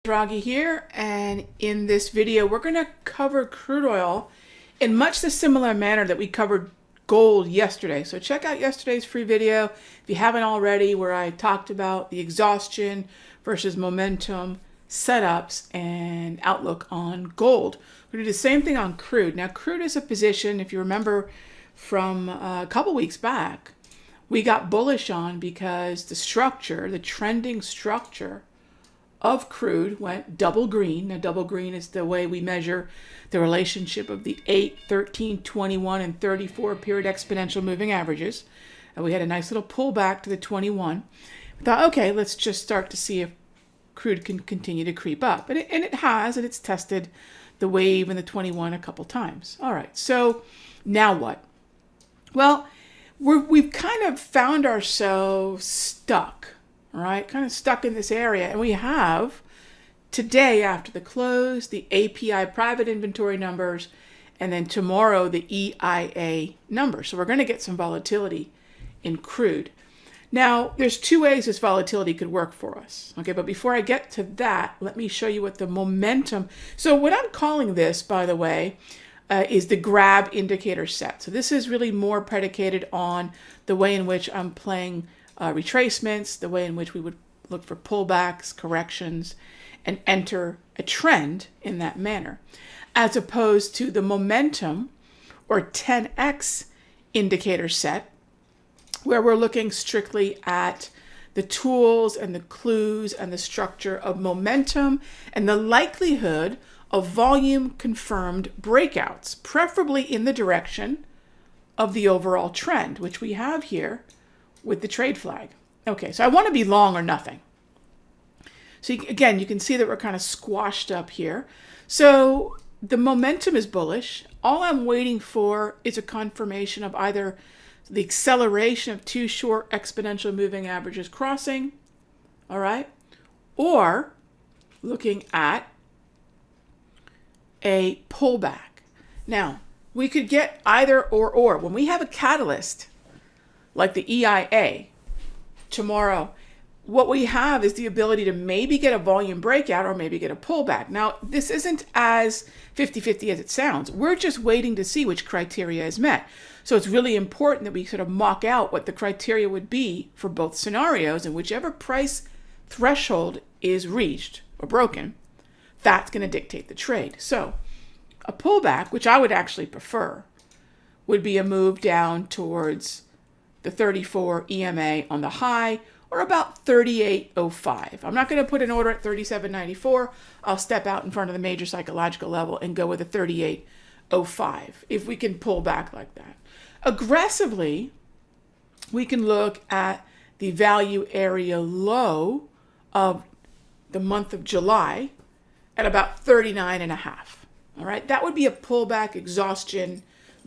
Raghee here, and in this video we're going to cover crude oil in much the similar manner that we covered gold yesterday. So check out yesterday's free video if you haven't already, where I talked about the exhaustion versus momentum setups and outlook on gold. We're going to do the same thing on crude. Now crude is a position, if you remember from a couple weeks back, we got bullish on because the structure, the trending structure of crude went double green. Now double green is the way we measure the relationship of the 8, 13, 21, and 34 period exponential moving averages. And we had a nice little pullback to the 21. We thought, okay, let's just start to see if crude can continue to creep up. And it has, and it's tested the wave and the 21 a couple times. All right, so now what? Well, we've kind of found ourselves stuck. All right, kind of stuck in this area. And we have today, after the close, the API private inventory numbers, and then tomorrow the EIA numbers. So we're going to get some volatility in crude. Now, there's two ways this volatility could work for us. Okay, but before I get to that, let me show you what the momentum. So what I'm calling this, by the way, is the grab indicator set. So this is really more predicated on the way in which I'm playing retracements, the way in which we would look for pullbacks, corrections, and enter a trend in that manner, as opposed to the momentum or 10x indicator set, where we're looking strictly at the tools and the clues and the structure of momentum and the likelihood of volume confirmed breakouts, preferably in the direction of the overall trend, which we have here with the trade flag. Okay, so I want to be long or nothing. So again, you can see that we're kind of squashed up here. So the momentum is bullish. All I'm waiting for is a confirmation of either the acceleration of two short exponential moving averages crossing, all right, or looking at a pullback. Now, we could get either or. When we have a catalyst like the EIA tomorrow, what we have is the ability to maybe get a volume breakout or maybe get a pullback. Now, this isn't as 50-50 as it sounds. We're just waiting to see which criteria is met. So it's really important that we sort of mock out what the criteria would be for both scenarios, and whichever price threshold is reached or broken, that's going to dictate the trade. So a pullback, which I would actually prefer, would be a move down towards the 34 EMA on the high, or about 38.05. I'm not going to put an order at 37.94. I'll step out in front of the major psychological level and go with a 38.05 if we can pull back like that. Aggressively, we can look at the value area low of the month of July at about 39.5. All right, that would be a pullback exhaustion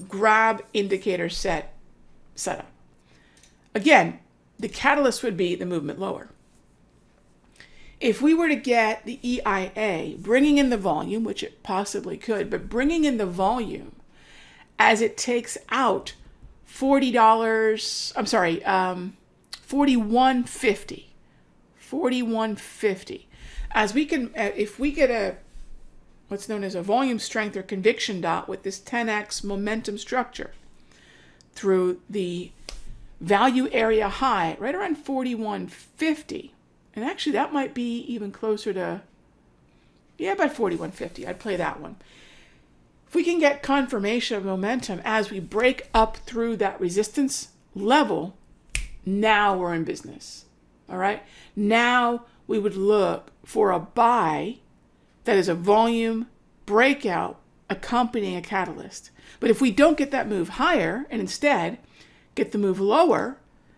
grab indicator setup. Again, the catalyst would be the movement lower. If we were to get the EIA bringing in the volume, which it possibly could, but bringing in the volume as it takes out $41.50. 41.50. As we can, if we get a what's known as a volume strength or conviction dot with this 10x momentum structure through the value area high right around 41.50, and actually that might be even closer to, yeah, about 41.50. I'd play that one. If we can get confirmation of momentum as we break up through that resistance level, now we're in business. All right, now we would look for a buy that is a volume breakout accompanying a catalyst. But if we don't get that move higher and instead get the move lower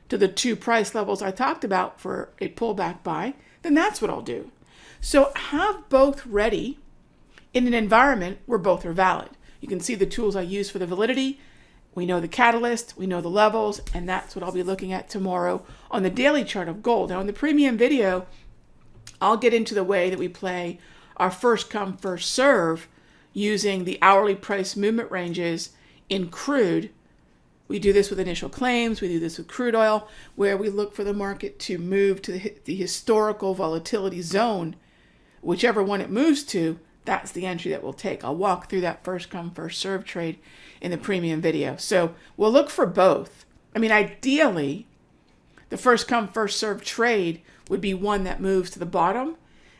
to the two price levels I talked about for a pullback buy, then that's what I'll do. So have both ready in an environment where both are valid. You can see the tools I use for the validity. We know the catalyst, we know the levels, and that's what I'll be looking at tomorrow on the daily chart of gold. Now in the premium video, I'll get into the way that we play our first come, first serve using the hourly price movement ranges in crude. We do this with initial claims. We do this with crude oil, where we look for the market to move to the historical volatility zone whichever one it moves to, that's the entry that we'll take. I'll walk through that first come, first serve trade in the premium video. So we'll look for both. I mean, ideally, the first come, first serve trade would be one that moves to the bottom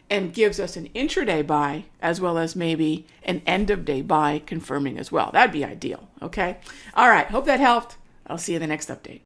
and gives us an intraday buy as well as maybe an end of day buy confirming as well. That'd be ideal. Okay. All right. Hope that helped. I'll see you in the next update.